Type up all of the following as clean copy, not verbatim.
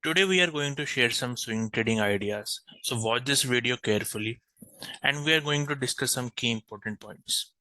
Today we are going to share some swing trading ideas. So watch this video carefully and we are going to discuss some key important points.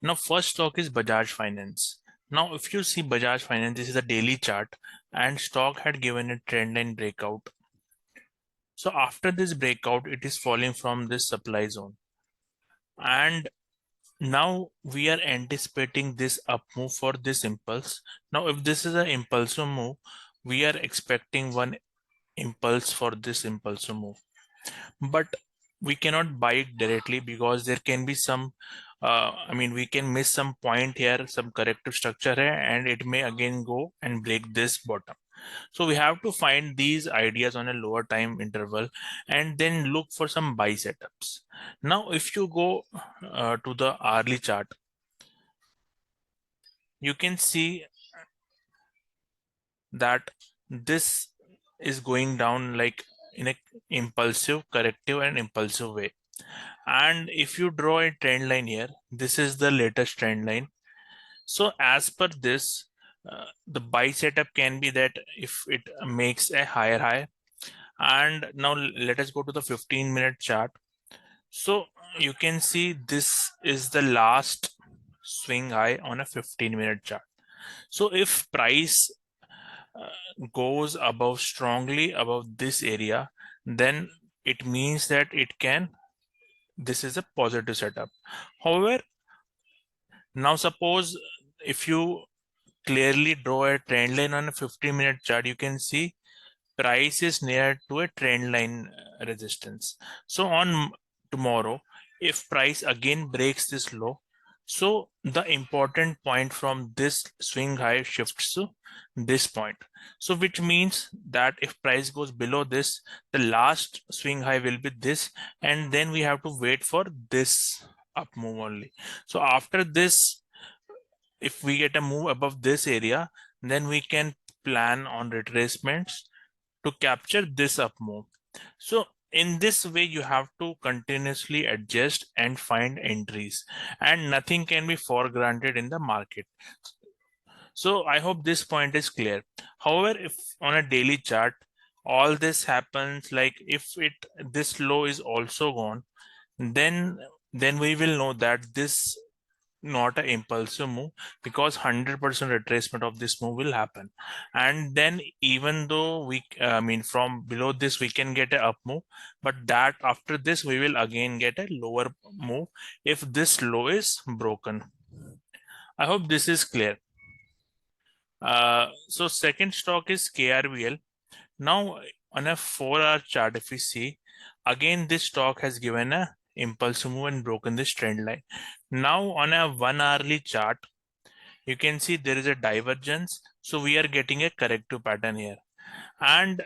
Now first stock is Bajaj Finance. Now if you see Bajaj Finance, this is a daily chart and stock had given a trend line breakout. So after this breakout, it is falling from this supply zone. And now we are anticipating this up move for this impulse. Now if this is an impulsive move, we are expecting one impulse for this impulsive move, but we cannot buy it directly because there can be some we can miss some point here, some corrective structure here, and it may again go and break this bottom. So we have to find these ideas on a lower time interval and then look for some buy setups. Now if you go to the hourly chart, you can see that this is going down like in a impulsive, corrective and impulsive way. And if you draw a trend line here, this is the latest trend line. So as per this, the buy setup can be that if it makes a higher high. And now let us go to the 15-minute chart. So you can see this is the last swing high on a 15-minute chart. So if price goes above strongly above this area, then it means that this is a positive setup. However, now suppose if you clearly draw a trend line on a 15-minute chart, you can see price is near to a trend line resistance. So on tomorrow, if price again breaks this low, so the important point from this swing high shifts to this point. So which means that if price goes below this, the last swing high will be this, and then we have to wait for this up move only. So after this, if we get a move above this area, then we can plan on retracements to capture this up move. So in this way, you have to continuously adjust and find entries, and nothing can be for granted in the market. So I hope this point is clear. However, if on a daily chart, all this happens, like if this low is also gone, then we will know that this not an impulsive move, because 100% retracement of this move will happen. And then even though from below this we can get a up move, but that after this we will again get a lower move if this low is broken. I hope this is clear. So second stock is KRBL. Now on a 4-hour chart, if we see, again this stock has given a impulsive move and broken this trend line. Now on a 1-hourly chart, you can see there is a divergence. So we are getting a corrective pattern here. And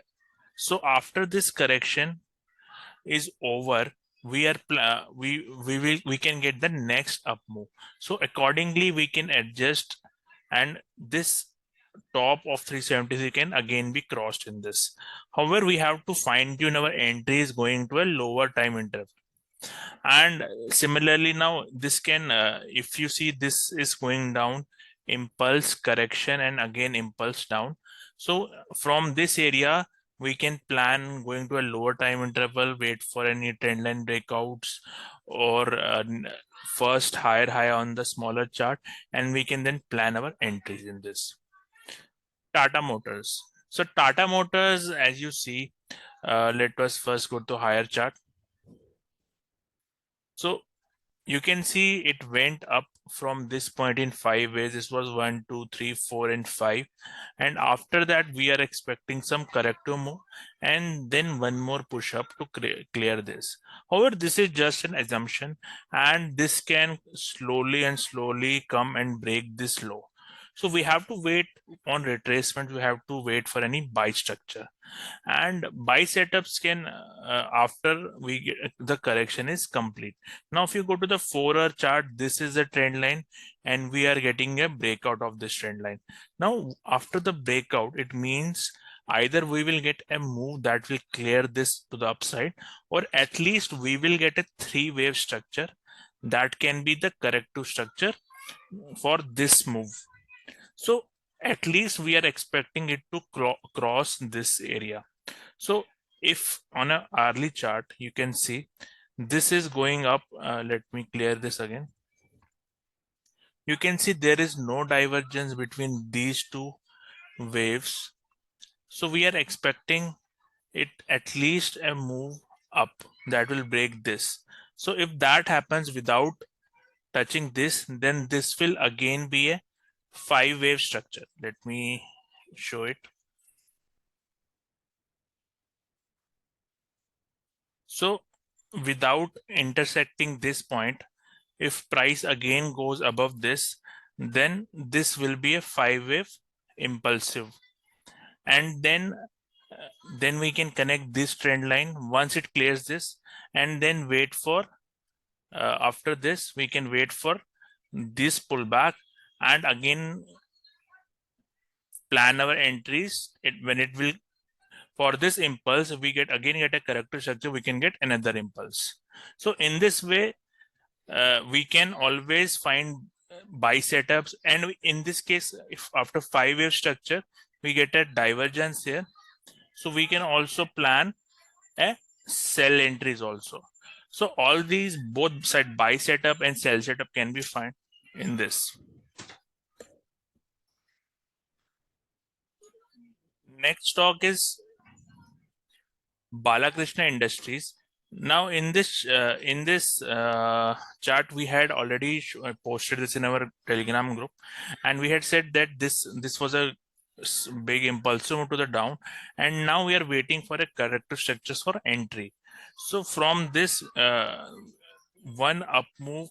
so after this correction is over, we can get the next up move. So accordingly we can adjust, and this top of 373 can again be crossed in this. However, we have to fine tune our entries going to a lower time interval. And similarly, now this can if you see this is going down, impulse correction and again impulse down. So from this area we can plan going to a lower time interval, wait for any trend line breakouts or first higher high on the smaller chart, and we can then plan our entries in this. Tata Motors. So Tata Motors, as you see, let us first go to higher chart. So you can see it went up from this point in 5 ways. This was 1, 2, 3, 4, and 5. And after that, we are expecting some corrective move and then one more push up to clear this. However, this is just an assumption, and this can slowly and slowly come and break this low. So we have to wait on retracement. We have to wait for any buy structure, and buy setups can after we get the correction is complete. Now if you go to the 4-hour chart, this is the trend line and we are getting a breakout of this trend line. Now after the breakout, it means either we will get a move that will clear this to the upside, or at least we will get a 3-wave structure that can be the corrective structure for this move. So at least we are expecting it to cross this area. So if on a hourly chart, you can see this is going up. Let me clear this again. You can see there is no divergence between these two waves. So we are expecting it at least a move up that will break this. So if that happens without touching this, then this will again be a 5-wave structure. Let me show it. So without intersecting this point, if price again goes above this, then this will be a 5-wave impulsive. And then we can connect this trend line once it clears this, and then wait for after this we can wait for this pullback, and again plan our entries. When it will, for this impulse, we get a corrective structure, we can get another impulse. So in this way, we can always find buy setups, and in this case, if after 5-wave structure we get a divergence here, so we can also plan a sell entries also. So all these, both side buy setup and sell setup, can be found in this. Next stock is Balakrishna Industries. Now in this chart, we had already posted this in our Telegram group, and we had said that this was a big impulse move to the down, and now we are waiting for a corrective structures for entry. So from this, one up move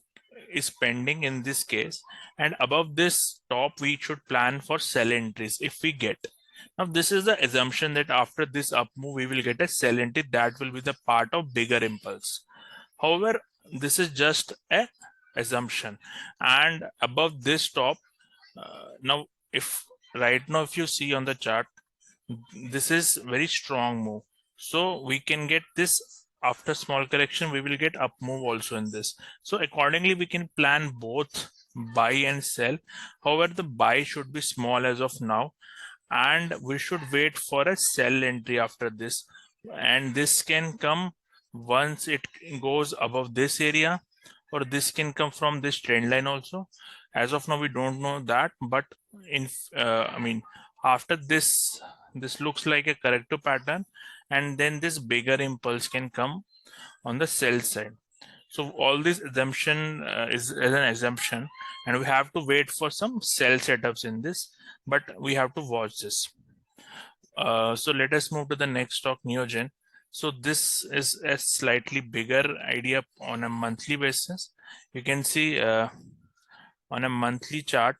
is pending in this case, and above this top we should plan for sell entries if we get. Now this is the assumption that after this up move we will get a sell entry that will be the part of bigger impulse. However, this is just a assumption, and above this top, now if right now if you see on the chart, this is very strong move, so we can get this. After small correction we will get up move also in this, so accordingly we can plan both buy and sell. However, the buy should be small as of now, and we should wait for a sell entry after this, and this can come once it goes above this area, or this can come from this trend line also. As of now we don't know that, but in I mean, after this looks like a corrective pattern, and then this bigger impulse can come on the sell side. So all this assumption is as an assumption, and we have to wait for some sell setups in this, but we have to watch this. So let us move to the next stock, Neogen. So this is a slightly bigger idea on a monthly basis. You can see on a monthly chart,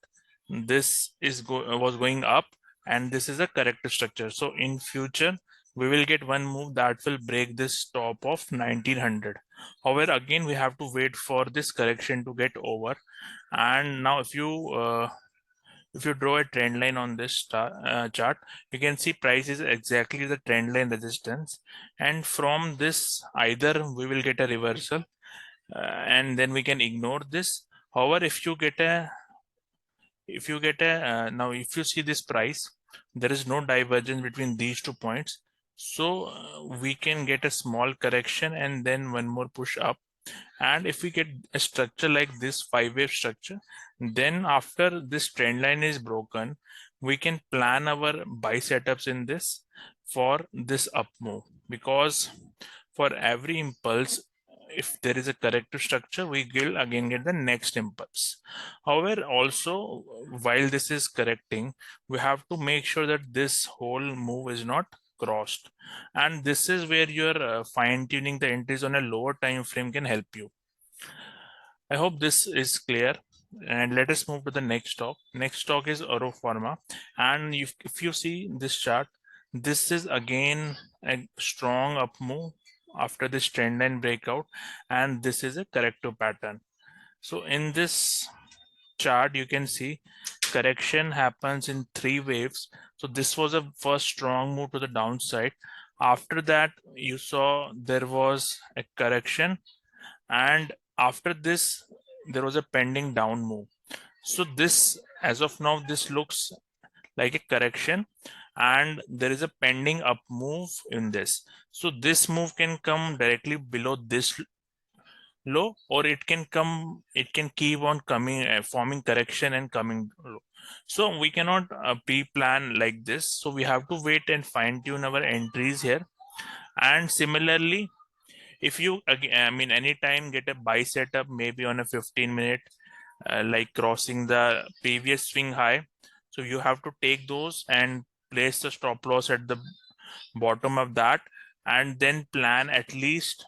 this is was going up, and this is a corrective structure. So in future, we will get one move that will break this top of 1900. However, again, we have to wait for this correction to get over. And now if you draw a trend line on this chart, you can see price is exactly the trend line resistance, and from this either we will get a reversal, and then we can ignore this. However, now if you see this price, there is no divergence between these 2 points, so we can get a small correction and then one more push up. And if we get a structure like this 5-wave structure, then after this trend line is broken, we can plan our buy setups in this for this up move, because for every impulse, if there is a corrective structure, we will again get the next impulse. However, also while this is correcting, we have to make sure that this whole move is not crossed, and this is where your fine tuning the entries on a lower time frame can help you. I hope this is clear, and let us move to the next stock. Next stock is Auro Pharma, and if you see this chart, this is again a strong up move after this trend line breakout, and this is a corrective pattern. So in this chart, you can see correction happens in 3 waves. So this was a first strong move to the downside. After that, you saw there was a correction, and after this there was a pending down move. So this, as of now, this looks like a correction, and there is a pending up move in this. So this move can come directly below this low, or it can keep on coming, forming correction and coming low. So we cannot pre-plan like this. So we have to wait and fine tune our entries here. And similarly, if you I mean anytime get a buy setup, maybe on a 15-minute, like crossing the previous swing high, so you have to take those and place the stop loss at the bottom of that, and then plan at least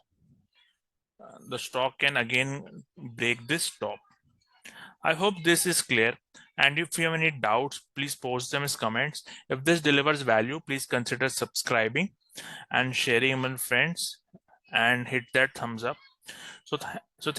the stock can again break this top. I hope this is clear, and if you have any doubts, please post them as comments. If this delivers value, please consider subscribing and sharing with friends, and hit that thumbs up. So